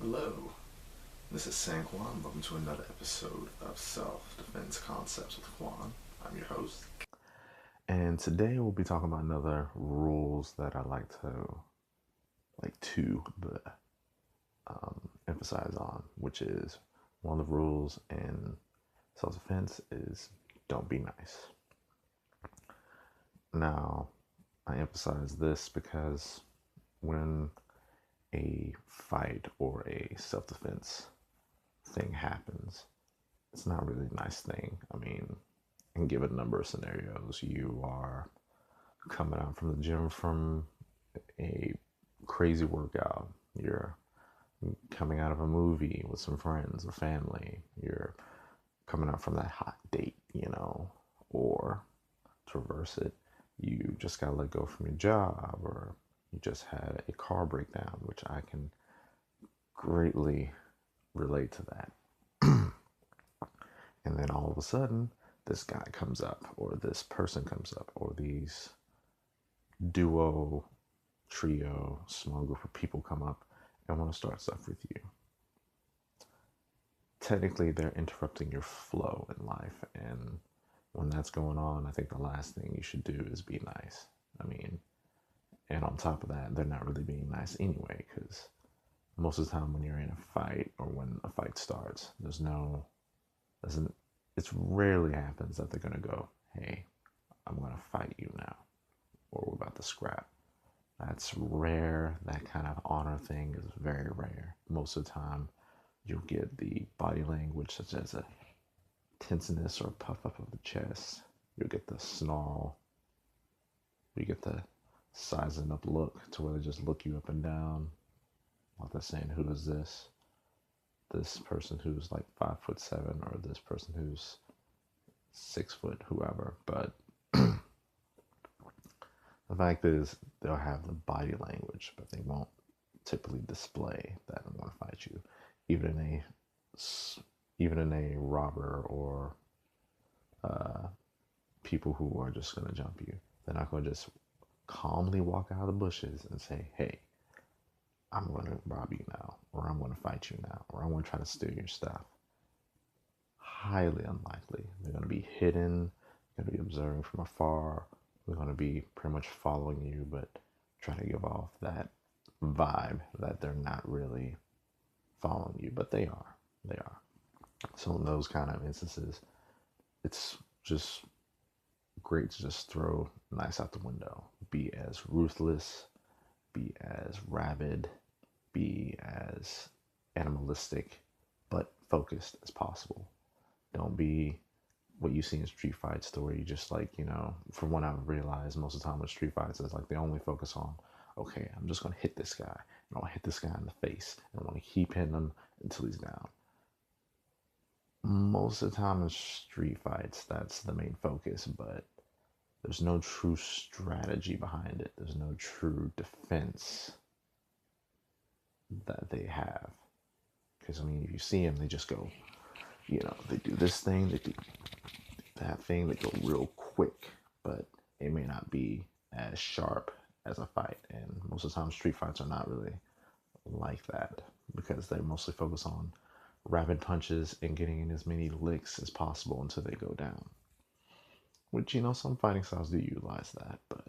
Hello, this is San Juan. Welcome to another episode of Self Defense Concepts with Juan. I'm your host. And today we'll be talking about another rules that I like to emphasize on, which is one of the rules in self defense is don't be nice. Now, I emphasize this because when a fight or a self defense thing happens, it's not really a nice thing. I mean, and give a number of scenarios. You are coming out from the gym from a crazy workout. You're coming out of a movie with some friends or family. You're coming out from that hot date, or to reverse it, you just got let go from your job, or you just had a car breakdown, which I can greatly relate to that. And then all of a sudden, this guy comes up, or this person comes up, or these duo, trio, small group of people come up and want to start stuff with you. Technically, they're interrupting your flow in life. And when that's going on, I think the last thing you should do is be nice. And on top of that, they're not really being nice anyway, because most of the time when you're in a fight or when a fight starts, it rarely happens that they're going to go, hey, I'm going to fight you now, or we're about to scrap. That's rare. That kind of honor thing is very rare. Most of the time, you'll get the body language such as a tenseness or puff up of the chest. You'll get the snarl. You get the sizing up look to where they just look you up and down while they're saying, who is this? This person who's like 5'7", or this person who's 6 foot, whoever. But the fact is, they'll have the body language, but they won't typically display that they want to fight you, even in a robber or people who are just going to jump you. They're not going to just calmly walk out of the bushes and say, hey, I'm going to rob you now, or I'm going to fight you now, or I'm going to try to steal your stuff. Highly unlikely. They're going to be hidden, going to be observing from afar. They're going to be pretty much following you, but trying to give off that vibe that they're not really following you, but they are. They are. So in those kind of instances, it's just great to just throw nice out the window. Be as ruthless, be as rabid, be as animalistic, but focused as possible. Don't be what you see in street fights, where you just from what I've realized, most of the time with street fights, is like they only focus on, okay, I'm just going to hit this guy, and I want to hit this guy in the face, and I want to keep hitting him until he's down. Most of the time in street fights, that's the main focus, but there's no true strategy behind it. There's no true defense that they have. Because, if you see them, they just go, they do this thing, they do that thing, they go real quick, but it may not be as sharp as a fight. And most of the time, street fights are not really like that, because they mostly focus on rapid punches and getting in as many licks as possible until they go down. Which, some fighting styles do utilize that, but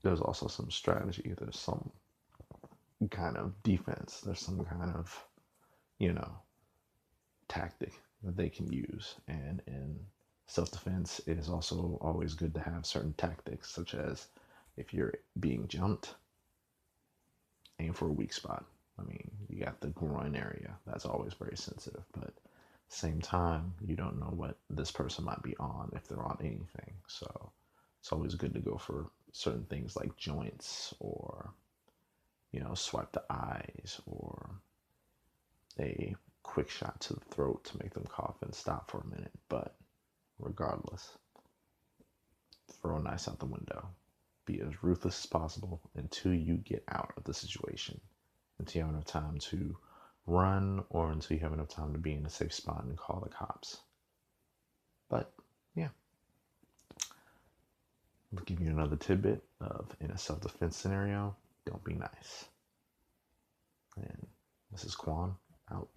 there's also some strategy. There's some kind of defense. There's some kind of, tactic that they can use. And in self-defense, it is also always good to have certain tactics, such as if you're being jumped, aim for a weak spot. You got the groin area. That's always very sensitive, but same time, you don't know what this person might be on, if they're on anything. So it's always good to go for certain things like joints, or swipe the eyes, or a quick shot to the throat to make them cough and stop for a minute. But regardless, throw nice out the window. Be as ruthless as possible until you get out of the situation, until you have enough time to run, or until you have enough time to be in a safe spot and call the cops. But yeah, I'll give you another tidbit of, in a self-defense scenario, don't be nice. And This is Quan, out.